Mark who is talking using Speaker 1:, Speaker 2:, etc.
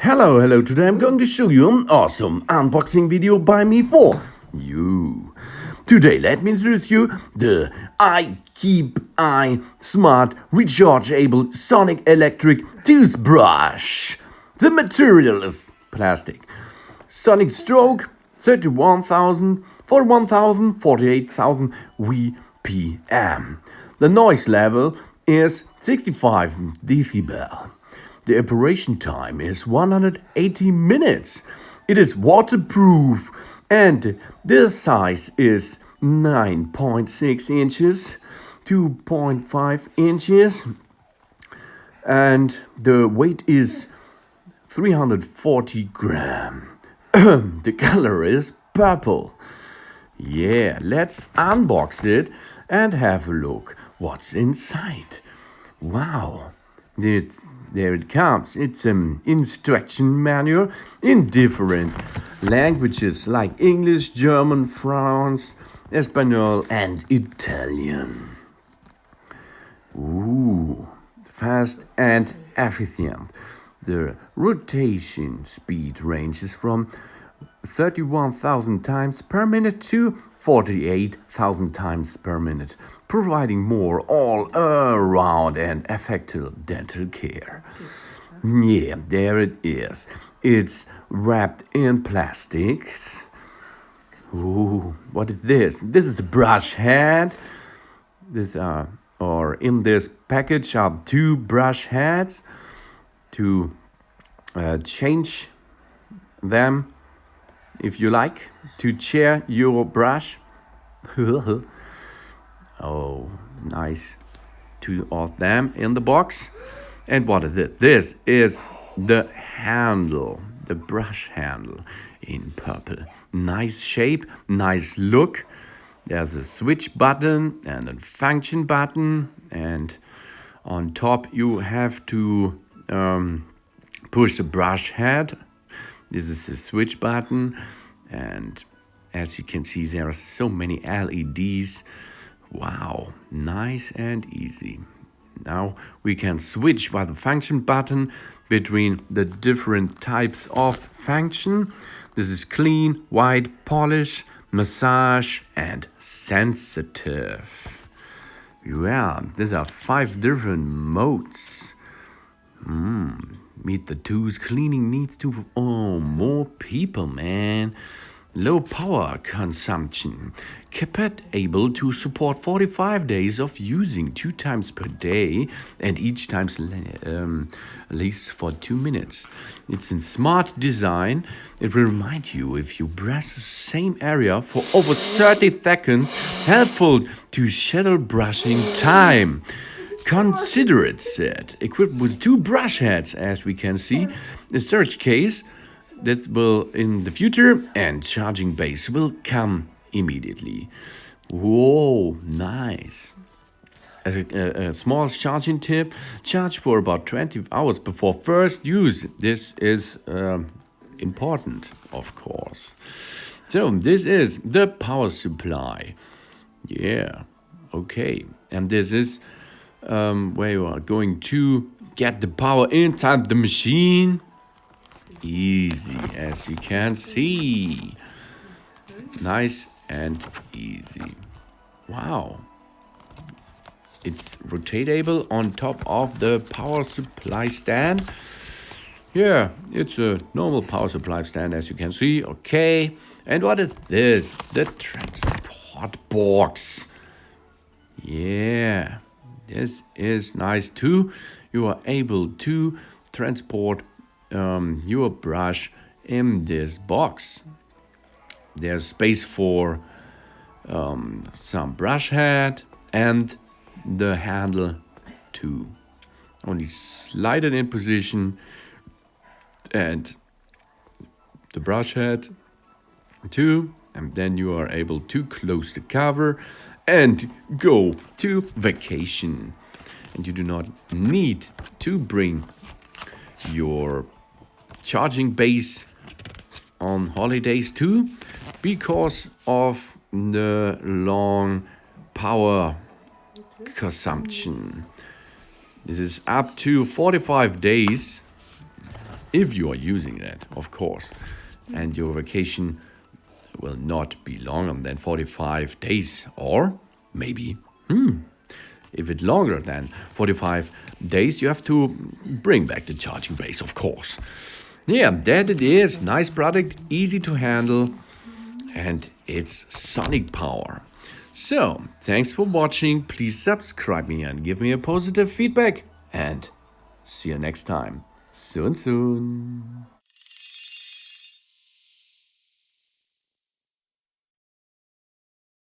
Speaker 1: Hello, today I'm going to show you an awesome unboxing video by me for you. Today let me introduce you the Ikeepi Smart Rechargeable Sonic Electric Toothbrush. The material is plastic. Sonic stroke 31,000, 41,000, 48,000 VPM. The noise level is 65 decibel. The operation time is 180 minutes. It is waterproof and the size is 9.6 inches, 2.5 inches, and the weight is 340 grams. The color is purple. Yeah, let's unbox it and have a look what's inside. Wow. There it comes. It's an instruction manual in different languages like English, German, French, Espanol, and Italian. Ooh, fast and efficient. The rotation speed ranges from 31,000 times per minute to 48,000 times per minute, providing more all-around and effective dental care. Yeah, there it is. It's wrapped in plastics. Ooh, what is this? This is a brush head. In this package are two brush heads to change them if you like to share your brush. Oh, nice. Two of them in the box. And what is it? This is the handle, the brush handle in purple. Nice shape, nice look. There's a switch button and a function button, and on top you have to push the brush head. This is the switch button, and as you can see, there are so many LEDs. Wow, nice and easy. Now we can switch by the function button between the different types of function. This is clean, white, polish, massage, and sensitive. Yeah, these are 5 different modes. Meet the tooth cleaning needs to more people, man. Low power consumption. Able to support 45 days of using 2 times per day, and each time lasts for 2 minutes. It's in smart design. It will remind you if you brush the same area for over 30 seconds, helpful to schedule brushing time. Considerate set, equipped with 2 brush heads, as we can see, a storage case that will in the future, and charging base will come immediately. Whoa, nice. A small charging tip, charge for about 20 hours before first use. This is important, of course. So this is the power supply. Yeah, okay. And this is where you are going to get the power inside the machine. Easy, as you can see. Nice and easy. Wow. It's rotatable on top of the power supply stand. Yeah, it's a normal power supply stand, as you can see. Okay. And what is this? The transport box. Yeah. This is nice too. You are able to transport your brush in this box. There's space for some brush head and the handle too. Only slide it in position and the brush head too, and then you are able to close the cover and go to vacation. And you do not need to bring your charging base on holidays too, because of the long power consumption. This is up to 45 days if you are using that, of course. And your vacation will not be longer than 45 days, or maybe, if it's longer than 45 days, you have to bring back the charging base, of course. Yeah, that it is. Nice product, easy to handle, and it's sonic power. So, thanks for watching. Please subscribe me and give me a positive feedback. And see you next time. Soon.